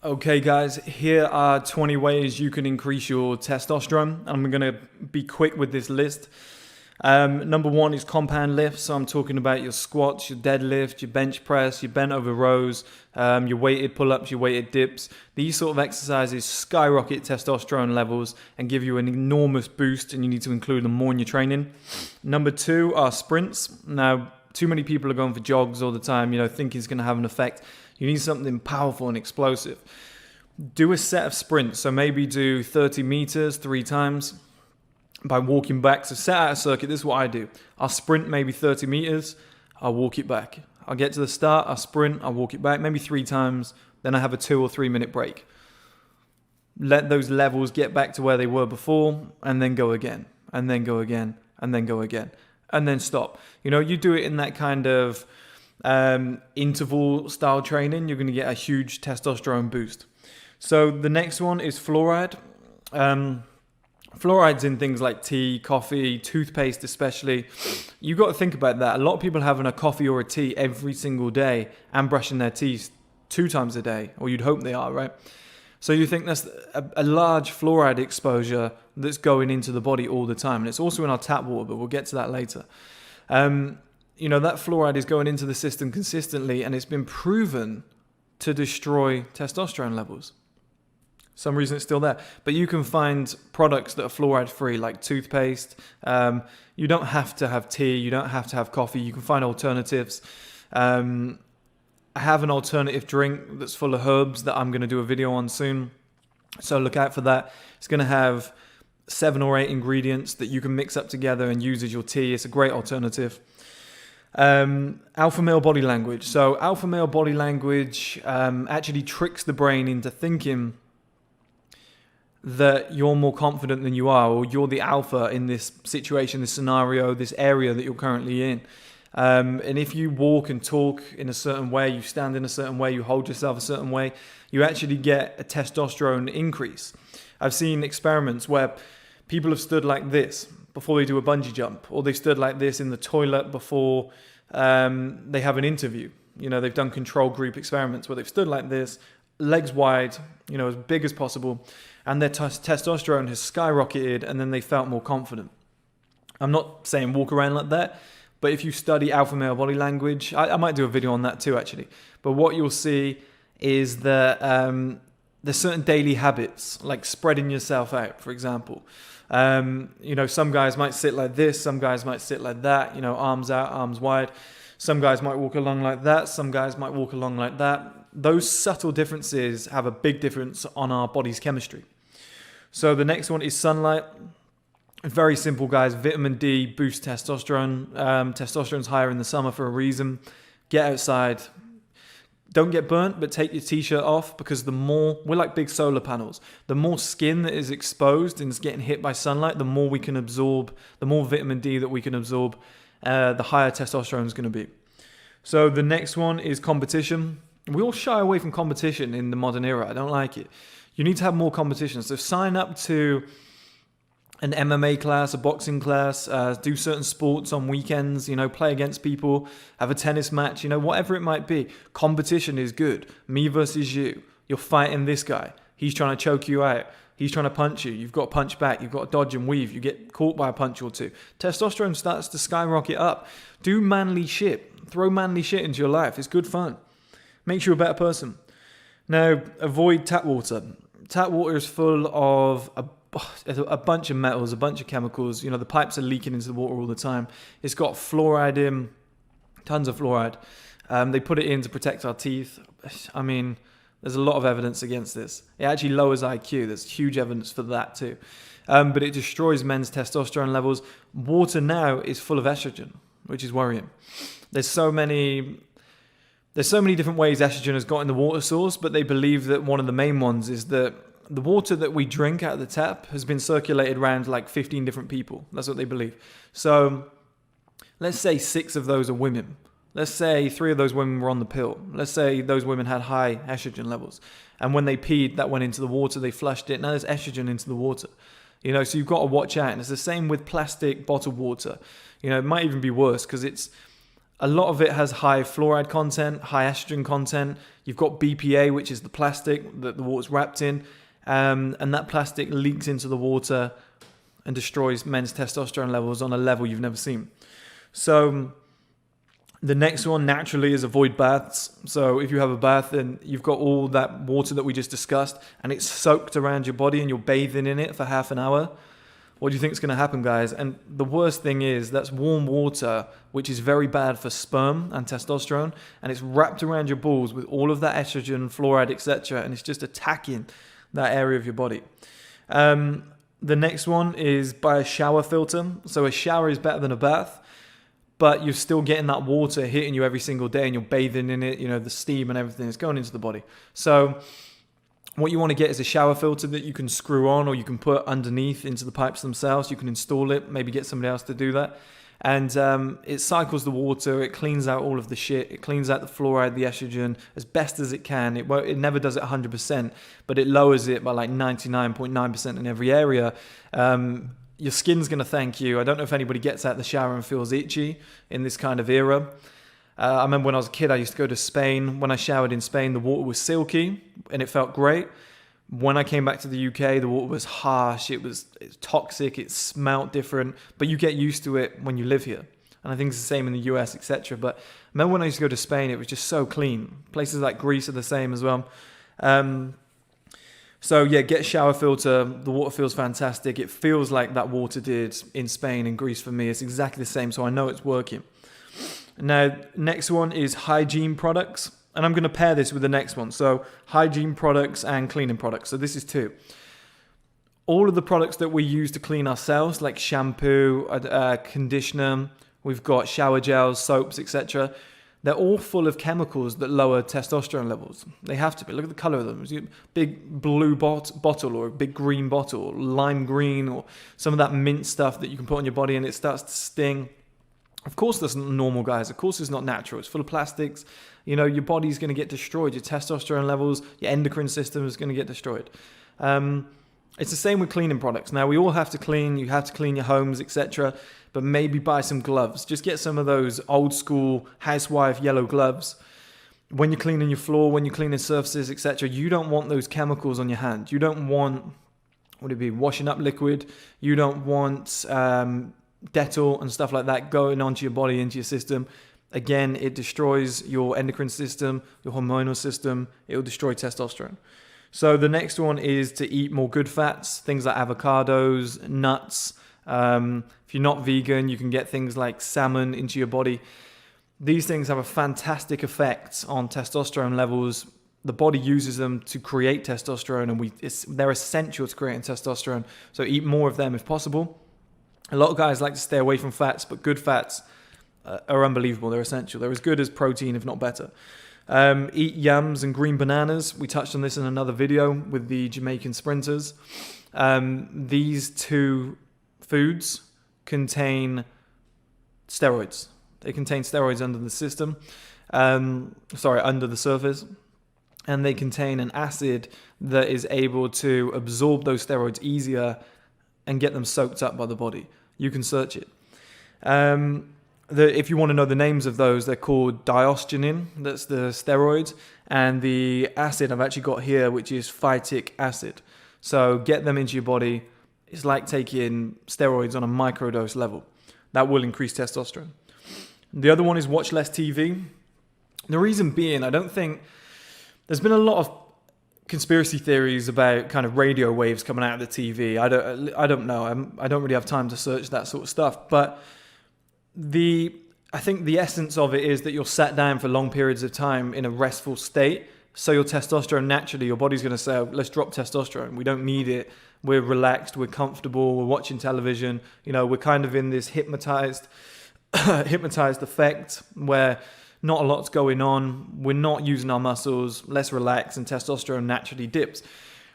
Okay guys, here are 20 ways you can increase your testosterone. I'm going to be quick with this list. Number one is compound lifts. So I'm talking about your squats, your deadlift, your bench press, your bent over rows, your weighted pull-ups, your weighted dips. These sort of exercises skyrocket testosterone levels and give you an enormous boost, and you need to include them more in your training. Number two are sprints. Now, too many people are going for jogs all the time, thinking it's going to have an effect. You need something powerful and explosive. Do a set of sprints. So maybe do 30 meters 3 times by walking back. So set out a circuit. This is what I do. I'll sprint maybe 30 meters. I'll walk it back. I'll get to the start. I'll sprint. I'll walk it back maybe 3 times. Then I have a 2 or 3 minute break. Let those levels get back to where they were before, and then go again, and then go again, and then go again, and then stop. You do it in that kind of interval style training, you're going to get a huge testosterone boost. So the next one is fluoride. Fluoride's in things like tea, coffee, toothpaste especially. You've got to think about that. A lot of people having a coffee or a tea every single day and brushing their teeth 2 times a day, or you'd hope they are, right? So you think that's a large fluoride exposure that's going into the body all the time. And it's also in our tap water, but we'll get to that later. That fluoride is going into the system consistently, and it's been proven to destroy testosterone levels. Some reason it's still there. But you can find products that are fluoride free, like toothpaste. You don't have to have tea. You don't have to have coffee. You can find alternatives. I have an alternative drink that's full of herbs that I'm going to do a video on soon. So look out for that. It's going to have 7 or 8 ingredients that you can mix up together and use as your tea. It's a great alternative. Alpha male body language. So alpha male body language actually tricks the brain into thinking that you're more confident than you are, or you're the alpha in this situation, this scenario, this area that you're currently in. And if you walk and talk in a certain way, you stand in a certain way, you hold yourself a certain way, you actually get a testosterone increase. I've seen experiments where people have stood like this before they do a bungee jump, or they stood like this in the toilet before they have an interview. They've done control group experiments where they've stood like this, legs wide, as big as possible, and their testosterone has skyrocketed, and then they felt more confident. I'm not saying walk around like that, but if you study alpha male body language, I might do a video on that too, actually. But what you'll see is that there's certain daily habits, like spreading yourself out, for example. Some guys might sit like this, some guys might sit like that, arms out, arms wide. Some guys might walk along like that, some guys might walk along like that. Those subtle differences have a big difference on our body's chemistry. So the next one is sunlight. Very simple, guys. Vitamin D boosts testosterone. Testosterone's higher in the summer for a reason. Get outside. Don't get burnt, but take your t-shirt off, because we're like big solar panels. The more skin that is exposed and is getting hit by sunlight, the more we can absorb, the more vitamin D that we can absorb, the higher testosterone is going to be. So the next one is competition. We all shy away from competition in the modern era. I don't like it. You need to have more competition. So sign up to an MMA class, a boxing class, do certain sports on weekends, play against people, have a tennis match, whatever it might be. Competition is good. Me versus you. You're fighting this guy. He's trying to choke you out. He's trying to punch you. You've got to punch back. You've got to dodge and weave. You get caught by a punch or two. Testosterone starts to skyrocket up. Do manly shit. Throw manly shit into your life. It's good fun. Makes you a better person. Now, avoid tap water. Tap water is full of a bunch of metals, a bunch of chemicals. The pipes are leaking into the water all the time. It's got fluoride in, tons of fluoride. They put it in to protect our teeth. I mean, there's a lot of evidence against this. It actually lowers IQ. There's huge evidence for that too. But it destroys men's testosterone levels. Water now is full of estrogen, which is worrying. There's so many different ways estrogen has got in the water source, but they believe that one of the main ones is that the water that we drink out of the tap has been circulated around like 15 different people. That's what they believe. So let's say 6 of those are women. Let's say 3 of those women were on the pill. Let's say those women had high estrogen levels. And when they peed, that went into the water. They flushed it. Now there's estrogen into the water. So you've got to watch out. And it's the same with plastic bottled water. It might even be worse because it's A lot of it has high fluoride content, high estrogen content. You've got BPA, which is the plastic that the water's wrapped in, and that plastic leaks into the water and destroys men's testosterone levels on a level you've never seen. So the next one naturally is avoid baths. So if you have a bath and you've got all that water that we just discussed and it's soaked around your body and you're bathing in it for half an hour, what do you think is going to happen, guys? And the worst thing is that's warm water, which is very bad for sperm and testosterone, and it's wrapped around your balls with all of that estrogen, fluoride, etc., and it's just attacking that area of your body. The next one is buy a shower filter. So a shower is better than a bath, but you're still getting that water hitting you every single day and you're bathing in it, the steam and everything is going into the body. So what you want to get is a shower filter that you can screw on or you can put underneath into the pipes themselves. You can install it, maybe get somebody else to do that. And it cycles the water, it cleans out all of the shit, it cleans out the fluoride, the estrogen as best as it can. It never does it 100%, but it lowers it by like 99.9% in every area. Your skin's going to thank you. I don't know if anybody gets out of the shower and feels itchy in this kind of era. I remember when I was a kid, I used to go to Spain. When I showered in Spain, the water was silky and it felt great. When I came back to the UK, the water was harsh, it was toxic, it smelled different, but you get used to it when you live here. And I think it's the same in the US, etc. But I remember when I used to go to Spain, it was just so clean. Places like Greece are the same as well. So yeah, get a shower filter. The water feels fantastic. It feels like that water did in Spain and Greece for me. It's exactly the same, so I know it's working. Now, next one is hygiene products. And I'm going to pair this with the next one. So hygiene products and cleaning products. So this is two. All of the products that we use to clean ourselves, like shampoo, conditioner, we've got shower gels, soaps, etc. They're all full of chemicals that lower testosterone levels. They have to be. Look at the color of them. It's a big blue bottle or a big green bottle, or lime green, or some of that mint stuff that you can put on your body and it starts to sting. Of course, that's not normal, guys. Of course, it's not natural. It's full of plastics. Your body's going to get destroyed. Your testosterone levels, your endocrine system is going to get destroyed. It's the same with cleaning products. Now, we all have to clean. You have to clean your homes, etc. But maybe buy some gloves. Just get some of those old school housewife yellow gloves. When you're cleaning your floor, when you're cleaning surfaces, etc., you don't want those chemicals on your hand. You don't want, washing up liquid. You don't want Dettol and stuff like that going onto your body, into your system. Again, it destroys your endocrine system, your hormonal system. It will destroy testosterone. So the next one is to eat more good fats, things like avocados, nuts. If you're not vegan, you can get things like salmon into your body. These things have a fantastic effect on testosterone levels. The body uses them to create testosterone, and they're essential to creating testosterone. So eat more of them if possible. A lot of guys like to stay away from fats, but good fats are unbelievable. They're essential. They're as good as protein, if not better. Eat yams and green bananas. We touched on this in another video with the Jamaican sprinters. These two foods contain steroids. They contain steroids under the system. Under the surface. And they contain an acid that is able to absorb those steroids easier and get them soaked up by the body. You can search it. If you want to know the names of those, they're called diosgenin, that's the steroid, and the acid I've actually got here, which is phytic acid. So get them into your body. It's like taking steroids on a microdose level. That will increase testosterone. The other one is watch less TV. The reason being, I don't think there's been a lot of conspiracy theories about kind of radio waves coming out of the TV. I don't know. I don't really have time to search that sort of stuff. But I think the essence of it is that you're sat down for long periods of time in a restful state. So your testosterone, naturally, your body's going to say, let's drop testosterone. We don't need it. We're relaxed. We're comfortable. We're watching television. We're kind of in this hypnotized effect where not a lot's going on. We're not using our muscles. Let's relax, and testosterone naturally dips.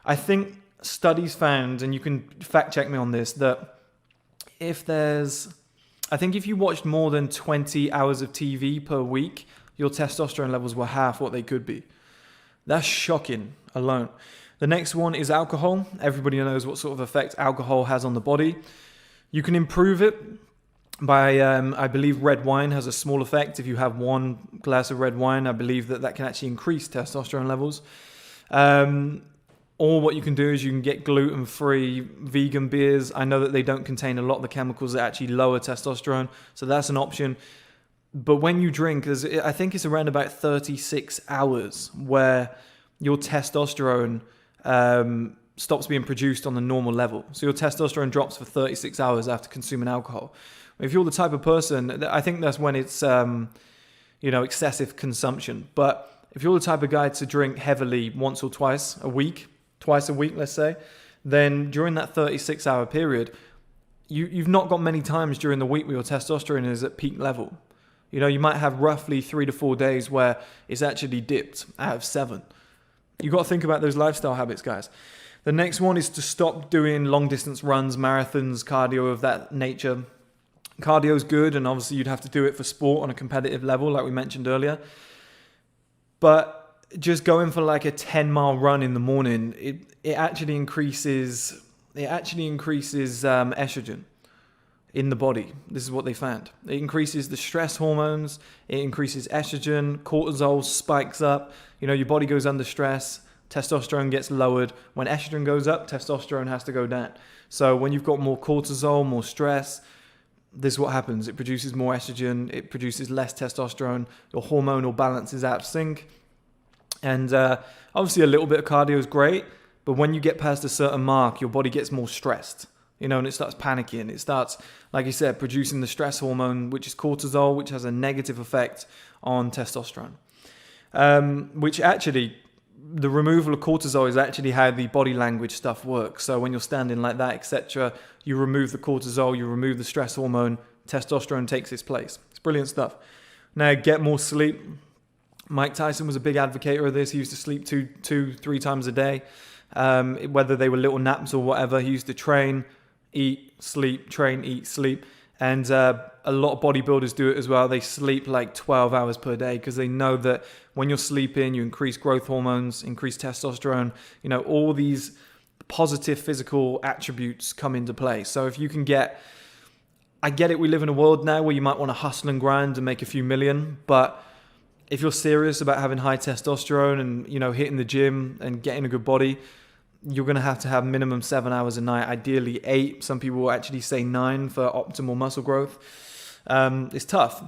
I think studies found, and you can fact check me on this, that if you watched more than 20 hours of TV per week, your testosterone levels were half what they could be. That's shocking alone. The next one is alcohol. Everybody knows what sort of effect alcohol has on the body. You can improve it I believe red wine has a small effect. If you have one glass of red wine, I believe that can actually increase testosterone levels. Or what you can do is you can get gluten-free vegan beers. I know that they don't contain a lot of the chemicals that actually lower testosterone, so that's an option. But when you drink, I think it's around about 36 hours where your testosterone stops being produced on the normal level. So your testosterone drops for 36 hours after consuming alcohol. If you're the type of person, I think that's when it's excessive consumption. But if you're the type of guy to drink heavily once or twice a week, let's say, then during that 36-hour period, you've not got many times during the week where your testosterone is at peak level. You might have roughly 3 to 4 days where it's actually dipped out of 7. You've got to think about those lifestyle habits, guys. The next one is to stop doing long distance runs, marathons, cardio of that nature. Cardio is good, and obviously you'd have to do it for sport on a competitive level, like we mentioned earlier. But just going for like a 10-mile run in the morning, it actually increases estrogen in the body. This is what they found. It increases the stress hormones, it increases estrogen, cortisol spikes up, your body goes under stress, testosterone gets lowered. When estrogen goes up, testosterone has to go down. So when you've got more cortisol, more stress, this is what happens. It produces more estrogen, it produces less testosterone, your hormonal balance is out of sync. And obviously a little bit of cardio is great, but when you get past a certain mark, your body gets more stressed. And it starts panicking. It starts, like you said, producing the stress hormone, which is cortisol, which has a negative effect on testosterone. Which actually, the removal of cortisol is actually how the body language stuff works. So when you're standing like that, etc., you remove the cortisol, you remove the stress hormone, testosterone takes its place. It's brilliant stuff. Now, get more sleep. Mike Tyson was a big advocate of this. He used to sleep 2-3 times a day, whether they were little naps or whatever. He used to train, eat, sleep, train, eat, sleep. And a lot of bodybuilders do it as well. They sleep like 12 hours per day because they know that when you're sleeping, you increase growth hormones, increase testosterone, all these positive physical attributes come into play. So if you can I get it, we live in a world now where you might want to hustle and grind and make a few million, but if you're serious about having high testosterone and, hitting the gym and getting a good body, you're going to have minimum 7 hours a night, ideally 8. Some people will actually say 9 for optimal muscle growth. It's tough.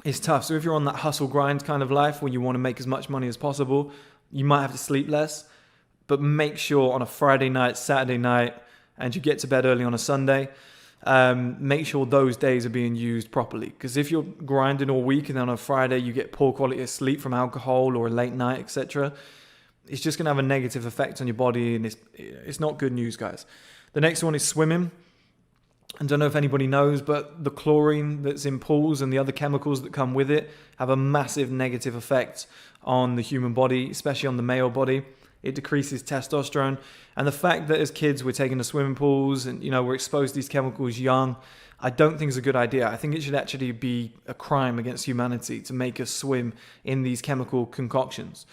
So if you're on that hustle grind kind of life where you want to make as much money as possible, you might have to sleep less, but make sure on a Friday night, Saturday night, and you get to bed early on a Sunday, make sure those days are being used properly. Because if you're grinding all week and then on a Friday you get poor quality of sleep from alcohol or a late night, etc., it's just going to have a negative effect on your body, and it's not good news, guys. The next one is swimming. I don't know if anybody knows, but the chlorine that's in pools and the other chemicals that come with it have a massive negative effect on the human body, especially on the male body. It decreases testosterone. And the fact that as kids we're taking to swimming pools and we're exposed to these chemicals young, I don't think is a good idea. I think it should actually be a crime against humanity to make us swim in these chemical concoctions.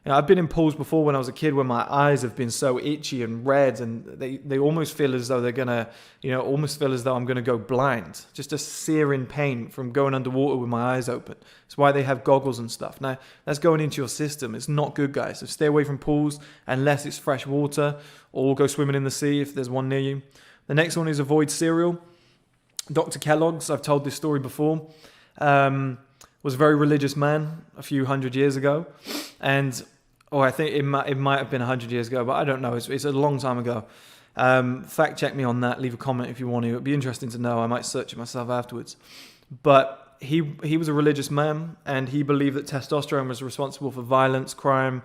I've been in pools before when I was a kid where my eyes have been so itchy and red, and they almost feel as though they're gonna, almost feel as though I'm gonna go blind. Just a searing pain from going underwater with my eyes open. That's why they have goggles and stuff. Now, that's going into your system. It's not good, guys. So stay away from pools unless it's fresh water, or go swimming in the sea if there's one near you. The next one is avoid cereal. Dr. Kellogg's, I've told this story before, was a very religious man a few hundred years ago. And I think it might have been 100 years ago, but I don't know. It's a long time ago. Fact check me on that. Leave a comment if you want to. It'd be interesting to know. I might search it myself afterwards. But he was a religious man, and he believed that testosterone was responsible for violence, crime,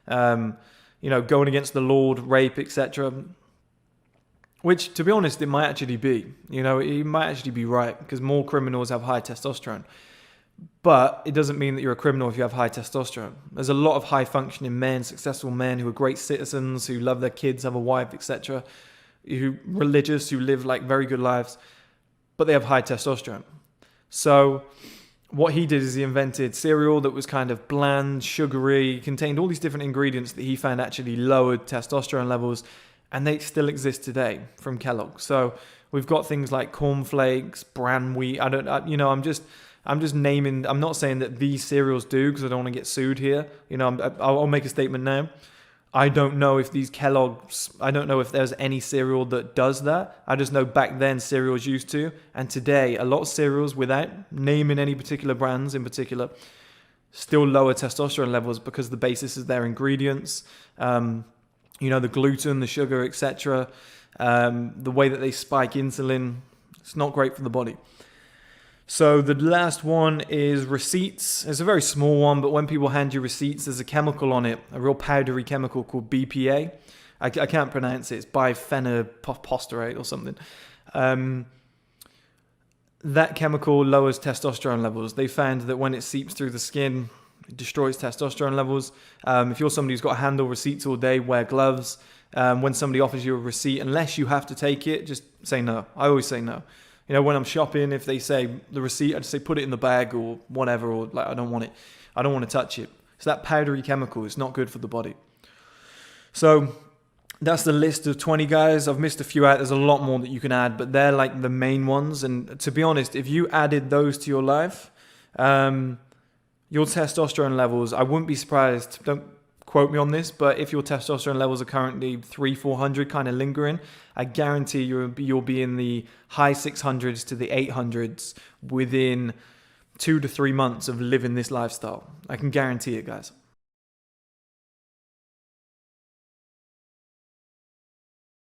going against the Lord, rape, etc. Which, to be honest, it might actually be. He might actually be right, because more criminals have high testosterone. But it doesn't mean that you're a criminal if you have high testosterone. There's a lot of high-functioning men, successful men who are great citizens, who love their kids, have a wife, etc., who religious, who live like very good lives, but they have high testosterone. So what he did is he invented cereal that was kind of bland, sugary, contained all these different ingredients that he found actually lowered testosterone levels, and they still exist today from Kellogg. So We've got things like cornflakes, bran wheat. I'm just naming. I'm not saying that these cereals do, because I don't want to get sued here. I'll make a statement now. I don't know if these Kellogg's, I don't know if there's any cereal that does that. I just know back then cereals used to. And today, a lot of cereals, without naming any particular brands in particular, still lower testosterone levels because the basis is their ingredients. The gluten, the sugar, etc. The way that they spike insulin, it's not great for the body. So the last one is receipts. It's a very small one, but when people hand you receipts, there's a chemical on it, a real powdery chemical called BPA. I can't pronounce it. It's biphenylphosphoate or something. That chemical lowers testosterone levels. They found that when it seeps through the skin, it destroys testosterone levels. If you're somebody who's got to handle receipts all day, wear gloves. When somebody offers you a receipt, unless you have to take it, just say no. I always say no. When I'm shopping, if they say the receipt, I just say put it in the bag or whatever, or like I don't want it. I don't want to touch it. So that powdery chemical is not good for the body. So that's the list of 20 guys. I've missed a few out. There's a lot more that you can add, but they're like the main ones. And to be honest, if you added those to your life, your testosterone levels, I wouldn't be surprised. Don't quote me on this, but if your testosterone levels are currently 300-400 kind of lingering, I guarantee you'll be in the high 600s to the 800s within 2 to 3 months of living this lifestyle. I can guarantee it, guys.